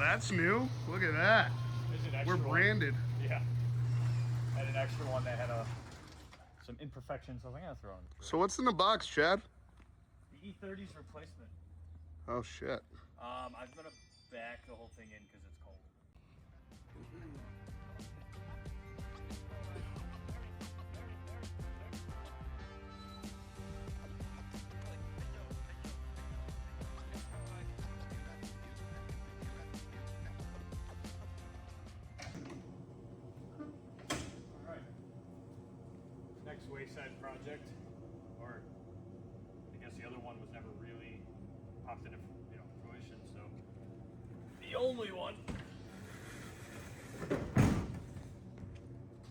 that's new. Look at that. We're branded. One. Yeah. I had an extra one that had some imperfections, so I'm gonna throw in. So what's in the box, Chad? The E30's replacement. Oh shit. I'm gonna back the whole thing in because it's cold. Next Wayside project, or I guess the other one was never really popped into fruition, so the only one.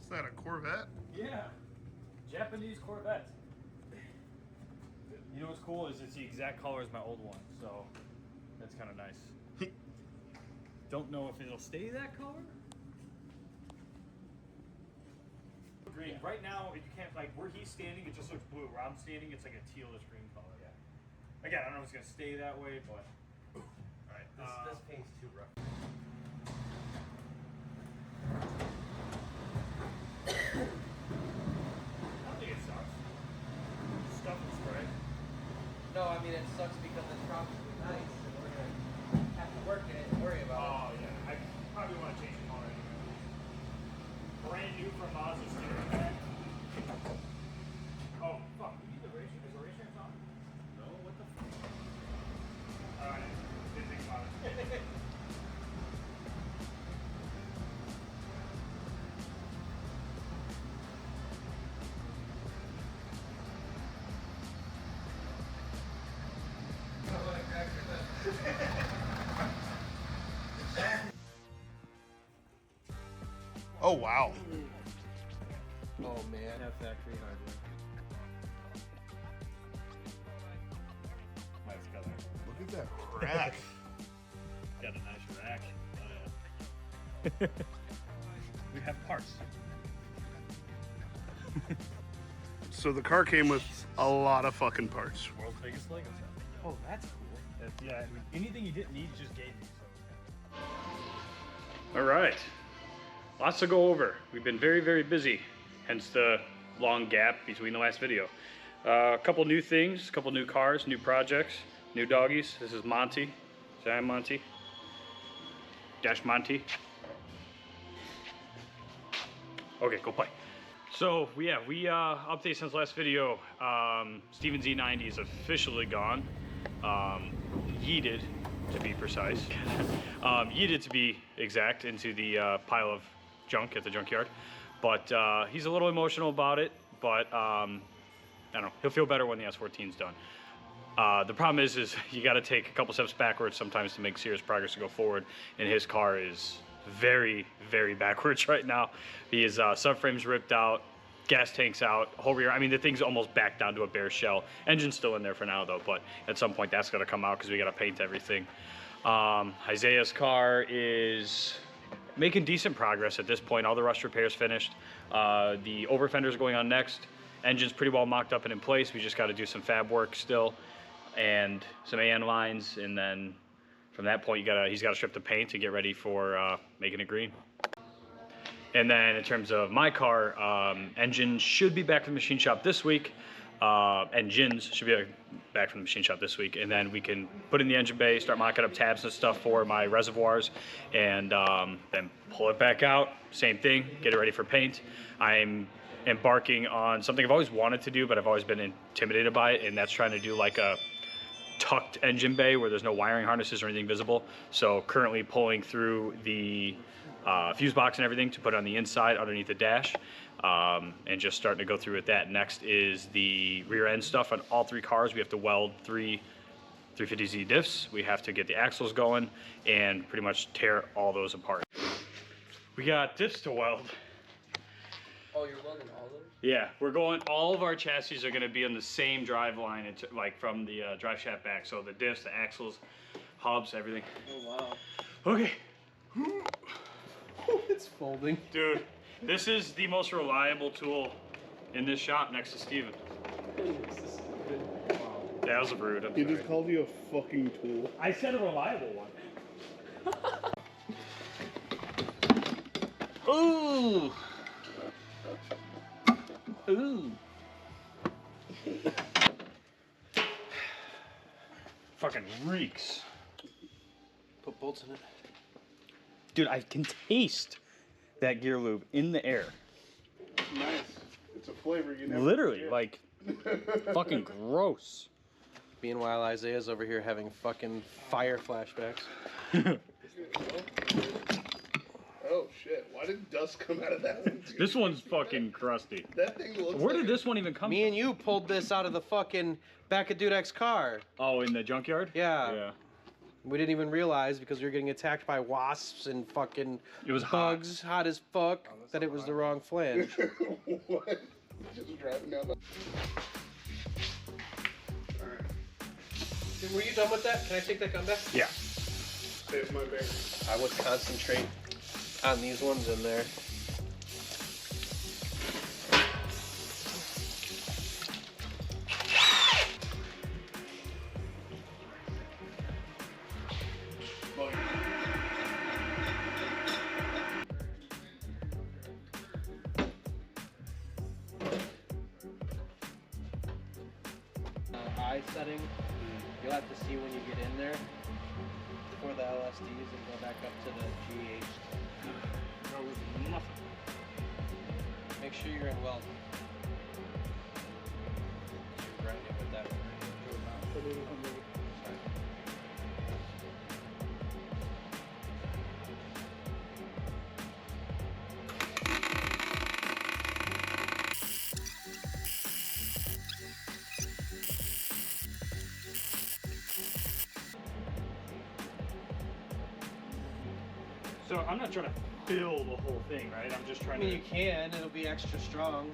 Is that a Corvette? Yeah, Japanese Corvette. You know what's cool is it's the exact color as my old one, so that's kind of nice. Don't know if it'll stay that color. Green. Right now, you can't, like, where he's standing, it just looks blue. Where I'm standing, it's like a tealish green color. Yeah. Again, I don't know if it's going to stay that way, but... Alright. This paint's too rough. I don't think it sucks. Stuff and spray. No, I mean, it sucks because it's probably nice, and we're going to have to work in it and worry about it. Oh, yeah. I probably want to change the color anyway. Brand new from Mazda steering pack. Oh, fuck. We need the race. Is the race track on? No, what the fuck? Alright. Didn't think about it. Oh wow. Oh, man. Have factory hardware. Nice color. Look at that rack. Got a nice rack. Oh, yeah. We have parts. So the car came with a lot of fucking parts. World's biggest Lego set. Oh, that's cool. Yeah, I mean, anything you didn't need, you just gave me. So. All right. Lots to go over. We've been very, very busy, hence the long gap between the last video. A couple new things, a couple new cars, new projects, new doggies. This is Monty. Say hi, Monty. Dash Monty. Okay, go play. So we update since last video. Steven Z90 is officially gone. Yeeted, to be precise. Yeeted, to be exact, into the pile of junk at the junkyard. But he's a little emotional about it, but I don't know, he'll feel better when the S14's done. The problem is you got to take a couple steps backwards sometimes to make serious progress to go forward, and his car is very, very backwards right now. His subframe's ripped out, gas tank's out, whole rear, I mean, the thing's almost back down to a bare shell. Engine's still in there for now though, but at some point that's gonna come out because we gotta paint everything. Isaiah's car is making decent progress at this point. All the rust repairs finished. The over fender's going on next. Engine's pretty well mocked up and in place. We just got to do some fab work still and some AN lines, and then from that point he's got to strip the paint to get ready for making it green. And then in terms of my car, engine should be back from the machine shop this week. Engines should be back from the machine shop this week, and then we can put in the engine bay, start mocking up tabs and stuff for my reservoirs, and then pull it back out. Same thing, get it ready for paint. I'm embarking on something I've always wanted to do, but I've always been intimidated by it, and that's trying to do like a tucked engine bay where there's no wiring harnesses or anything visible. So currently pulling through the fuse box and everything to put on the inside underneath the dash, and just starting to go through with that. Next is the rear end stuff on all three cars. We have to weld 350Z diffs. We have to get the axles going and pretty much tear all those apart. We got diffs to weld. Oh, you're welding all of them? Yeah, we're going, all of our chassis are going to be on the same drive line, like from the drive shaft back. So the diffs, the axles, hubs, everything. Oh, wow. Okay. It's folding. Dude, this is the most reliable tool in this shop next to Steven. That was a brood. He just called you a fucking tool. I said a reliable one. Ooh. Ooh. Fucking reeks. Put bolts in it. Dude, I can taste that gear lube in the air. Nice. It's a flavor you never Literally, forget. like, fucking gross. Meanwhile, Isaiah's over here having fucking fire flashbacks. Oh shit! Why did dust come out of that one? Dude? This one's fucking crusty. That thing looks. Where like did this one even come Me and you pulled this out of the fucking back of Dudek's car. Oh, in the junkyard? Yeah. Yeah. We didn't even realize because we were getting attacked by wasps and fucking It was hot. bugs, hot as fuck, that it was the wrong flange. What? Just driving down the. Alright. Dude, were you done with that? Can I take that gun back? Yeah. Save my bear. I would concentrate on these ones in there. Eye setting, you'll have to see when you get in there for the LSDs and go back up to the GH. There was nothing. Make sure you're in weld. You're grinding with that one. So I'm not trying to fill the whole thing, right? I'm just I trying mean, to. you can. It'll be extra strong.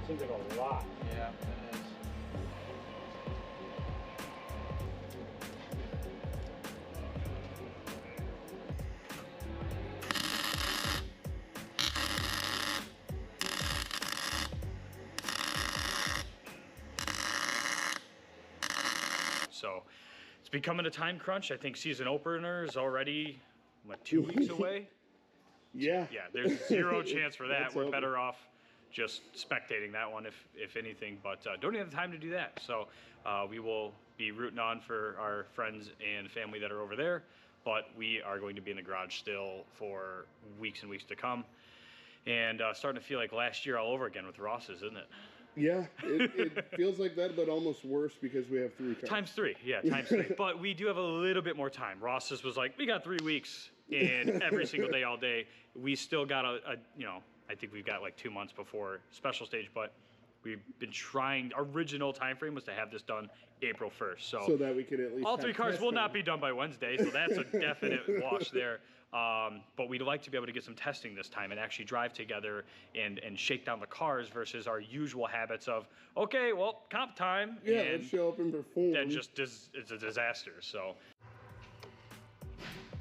Seems like a lot. Yeah, it is. So it's becoming a time crunch. I think season opener is already, what, 2 weeks away? Yeah. Yeah, there's zero chance for that. Let's We're hope. better off just spectating that one, if anything. But don't even have the time to do that. So we will be rooting on for our friends and family that are over there. But we are going to be in the garage still for weeks and weeks to come. And starting to feel like last year all over again with Ross's, isn't it? Yeah. It feels like that, but almost worse because we have 3 cars. Times 3, yeah, times 3. But we do have a little bit more time. Ross's was like, we got 3 weeks, and every single day, all day. We still got I think we've got like 2 months before special stage, but we've been trying. Original time frame was to have this done April 1st. So that we could at least. All have 3 cars test will on not them. be done by Wednesday, so that's a definite wash there. But we'd like to be able to get some testing this time and actually drive together and shake down the cars versus our usual habits of, okay, well, comp time. Yeah, and let's show up and perform. that just it's a disaster. So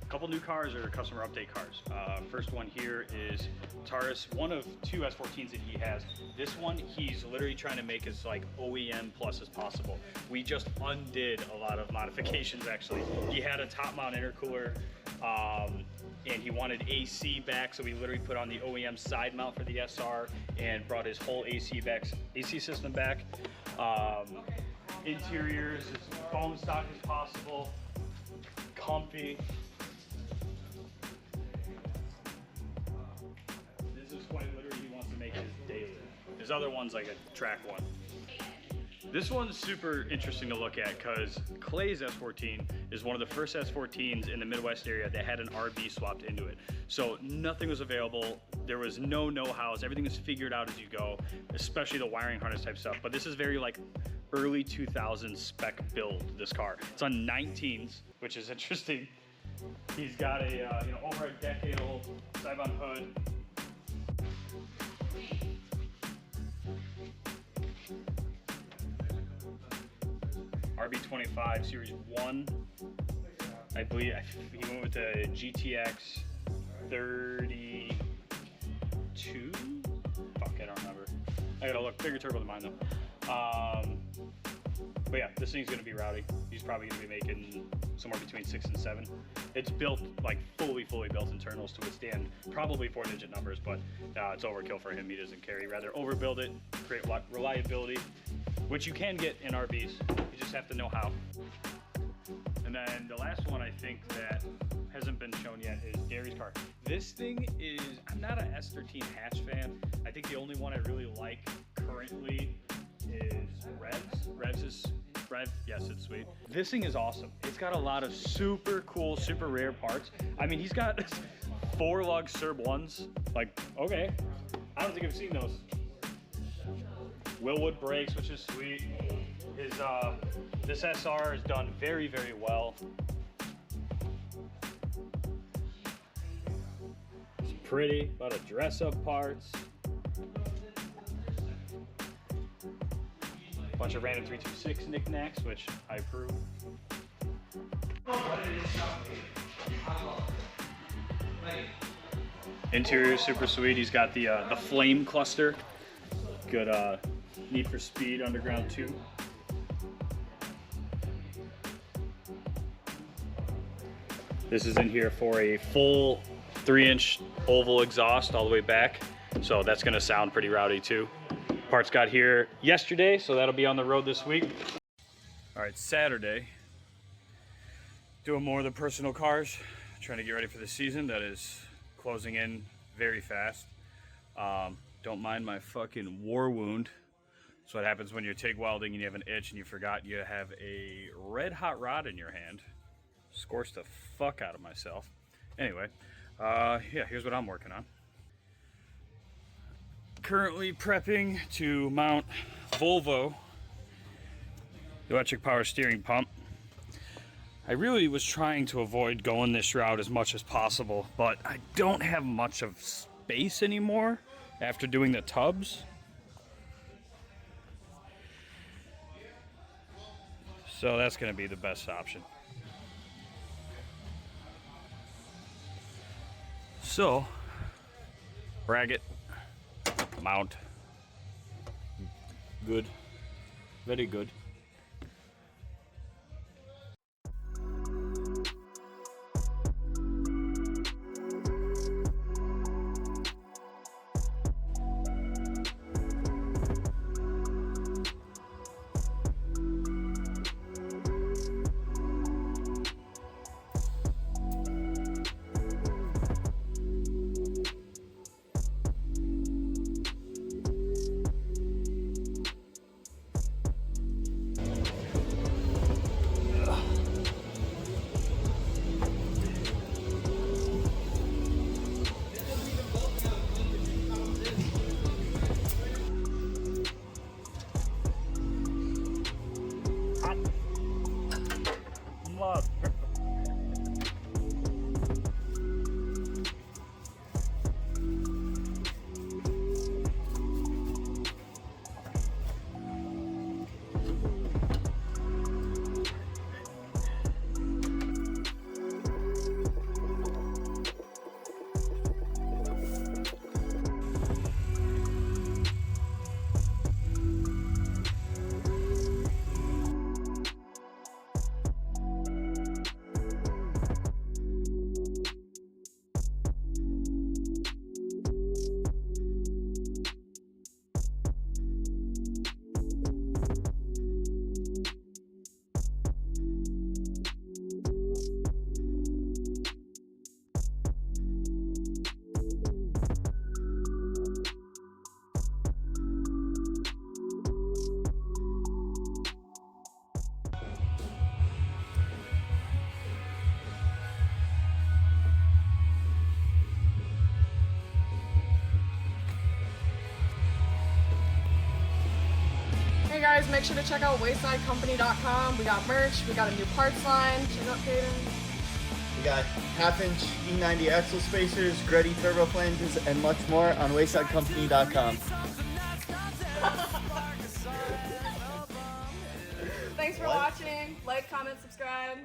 a couple new cars are customer update cars. First one here is Taurus, one of 2 S14s that he has. This one he's literally trying to make as like OEM plus as possible. We just undid a lot of modifications actually. He had a top mount intercooler and he wanted AC back, so we literally put on the OEM side mount for the SR and brought his whole AC system back. Interiors as foam stock as possible, comfy. This is quite literally he wants to make his daily. His other one's like a track one. This one's super interesting to look at because Clay's S14 is one of the first S14s in the Midwest area that had an RB swapped into it. So nothing was available. There was no know-hows. Everything was figured out as you go, especially the wiring harness type stuff. But this is very like early 2000s spec build, this car. It's on 19s, which is interesting. He's got a over a decade old side-on hood. RB25 Series 1. I believe he went with the GTX 32? Fuck, I don't remember. I gotta look. Bigger turbo than mine though. But But yeah, this thing's gonna be rowdy. He's probably gonna be making somewhere between 6 and 7. It's built like fully built internals to withstand probably 4-digit numbers, but it's overkill for him. He doesn't care. He'd rather overbuild it, create reliability, which you can get in RBs. You just have to know how. And then the last one I think that hasn't been shown yet is Gary's car. This thing is, I'm not an S13 hatch fan. I think the only one I really like currently is Rev, yes, it's sweet. This thing is awesome. It's got a lot of super cool, super rare parts. I mean, he's got 4 lug Serb 1s. Like, okay. I don't think I've seen those. Willwood brakes, which is sweet. His, this SR is done very well. It's pretty, a lot of dress-up parts. Bunch of random 326 knickknacks, which I approve. Interior is super sweet. He's got the flame cluster. Good Need for Speed Underground 2. This is in here for a full 3-inch oval exhaust all the way back. So that's gonna sound pretty rowdy too. Parts got here yesterday, so that'll be on the road this week. All right, Saturday. Doing more of the personal cars, trying to get ready for the season that is closing in very fast. Don't mind my fucking war wound. That's what happens when you're TIG welding and you have an itch and you forgot you have a red hot rod in your hand. Scorched the fuck out of myself. Anyway, yeah, here's what I'm working on. Currently prepping to mount Volvo electric power steering pump. I really was trying to avoid going this route as much as possible, but I don't have much of space anymore after doing the tubs. So that's going to be the best option. So, bracket, mount, good, very good. Hey guys, make sure to check out waysidecompany.com. We got merch, we got a new parts line. Check out Caden. We got 1/2-inch E90 axle spacers, Greddy turbo flanges, and much more on waysidecompany.com. Thanks for watching. Like, comment, subscribe.